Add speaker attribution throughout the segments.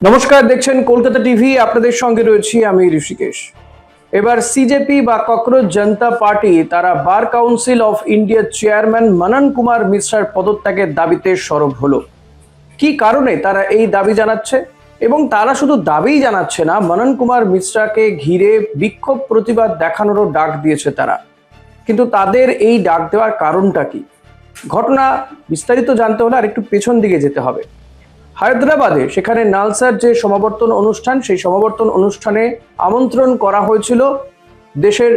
Speaker 1: নমস্কার, দেখছেন কলকাতা টিভি। আপনাদের সঙ্গে রয়েছি আমি ঋষিকেশ। এবার সিজেপি বা ককরোচ জনতা পার্টি তারা বার কাউন্সিল অফ ইন্ডিয়ার চেয়ারম্যান মনন কুমার মিশ্রার পদত্যাগের দাবিতে সরব হলো। কি কারণে তারা এই দাবি জানাচ্ছে, এবং তারা শুধু দাবি জানাচ্ছে না, মনন কুমার মিশ্রাকে ঘিরে বিক্ষোভ প্রতিবাদ দেখানোরও ডাক দিয়েছে তারা। কিন্তু তাদের এই ডাক দেওয়ার কারণটা কি? ঘটনা বিস্তারিত জানতে হলে আর একটু পেছন দিকে যেতে হবে। হায়দ্রাবাদে সেখানে নালসার যে সমাবর্তন অনুষ্ঠান, সেই সমাবর্তন অনুষ্ঠানে আমন্ত্রণ করা হয়েছিল দেশের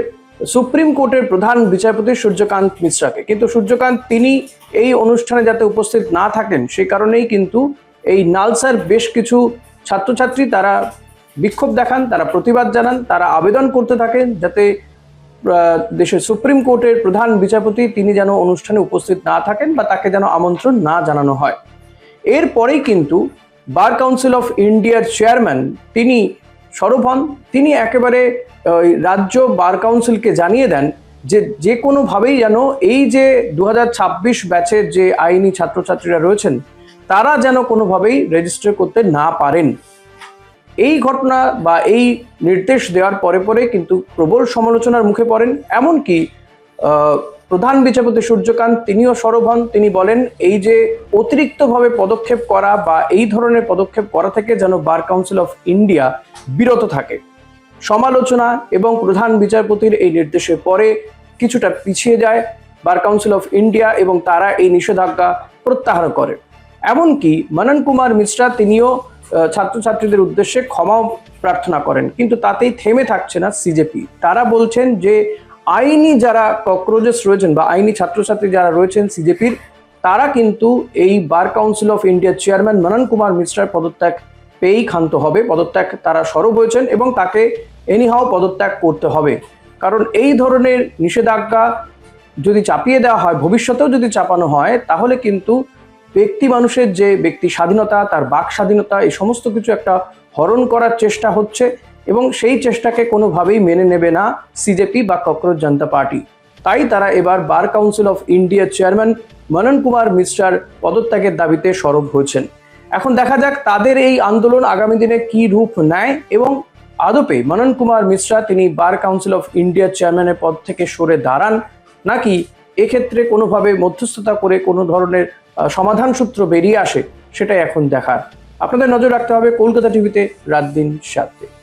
Speaker 1: সুপ্রিম কোর্টের প্রধান বিচারপতি সূর্যকান্ত মিশ্রাকে। কিন্তু সূর্যকান্ত তিনি এই অনুষ্ঠানে যাতে উপস্থিত না থাকেন, সেই কারণেই কিন্তু এই নালসার বেশ কিছু ছাত্রছাত্রী তারা বিক্ষোভ দেখান, তারা প্রতিবাদ জানান, তারা আবেদন করতে থাকেন যাতে দেশের সুপ্রিম কোর্টের প্রধান বিচারপতি তিনি যেন অনুষ্ঠানে উপস্থিত না থাকেন বা তাকে যেন আমন্ত্রণ না জানানো হয়। এরপরেই কিন্তু বার কাউন্সিল অফ ইন্ডিয়ার চেয়ারম্যান তিনি সরব হন। তিনি একেবারে রাজ্য বার কাউন্সিলকে জানিয়ে দেন যে যে কোনোভাবেই যেন এই যে 2026 ব্যাচের যে আইনি ছাত্রছাত্রীরা রয়েছেন তারা যেন কোনোভাবেই রেজিস্টার করতে না পারেন। এই ঘটনা বা এই নির্দেশ দেওয়ার পরে পরে কিন্তু প্রবল সমালোচনার মুখে পড়েন। এমনকি প্রধান বিচারপতি সূর্যকান্ত তিনিও সরব হন। তিনি বলেন এই যে অতিরিক্তভাবে পদক্ষেপ করা বা এই ধরনের পদক্ষেপ করা থেকে যেন বার কাউন্সিল অফ ইন্ডিয়া বিরত থাকে। সমালোচনা এবং প্রধান বিচারপতির এই নির্দেশের পরে কিছুটা পিছিয়ে যায় বার কাউন্সিল অফ ইন্ডিয়া এবং তারা এই নিষেধাজ্ঞা প্রত্যাহার করে। এমনকি মনন কুমার মিশ্রা তিনিও ছাত্রছাত্রীদের উদ্দেশ্যে ক্ষমাও প্রার্থনা করেন। কিন্তু তাতেই থেমে থাকছে না সিজেপি। তারা বলছেন যে আইনি যারা ককরোচেস রয়েছেন বা আইনি ছাত্রছাত্রী যারা রয়েছেন সিজেপির, তারা কিন্তু এই বার কাউন্সিল অফ ইন্ডিয়ার চেয়ারম্যান মনন কুমার মিশ্রার পদত্যাগ পেয়েই ক্ষান্ত হবে। পদত্যাগ তারা সরব হয়েছেন এবং তাকে এনিহাও পদত্যাগ করতে হবে। কারণ এই ধরনের নিষেধাজ্ঞা যদি চাপিয়ে দেওয়া হয়, ভবিষ্যতেও যদি চাপানো হয়, তাহলে কিন্তু ব্যক্তি মানুষের যে ব্যক্তি স্বাধীনতা, তার বাক স্বাধীনতা, এই সমস্ত কিছু একটা হরণ করার চেষ্টা হচ্ছে এবং সেই চেষ্টাকে কোনোভাবেই মেনে নেবে না সিজেপি বা ককরোচ জনতা পার্টি। তাই তারা এবার বার কাউন্সিল অফ ইন্ডিয়ার চেয়ারম্যান মনন কুমার মিশ্রার পদত্যাগের দাবিতে সরব হয়েছেন। এখন দেখা যাক তাদের এই আন্দোলন আগামী দিনে কি রূপ নেয় এবং আদপে মনন কুমার মিশ্রা তিনি বার কাউন্সিল অফ ইন্ডিয়ার চেয়ারম্যানের পদ থেকে সরে দাঁড়ান, নাকি এক্ষেত্রে কোনোভাবে মধ্যস্থতা করে কোনো ধরনের সমাধান সূত্র বেরিয়ে আসে, সেটাই এখন দেখার। আপনাদের নজর রাখতে হবে কলকাতা টিভিতে রাত দিন 7।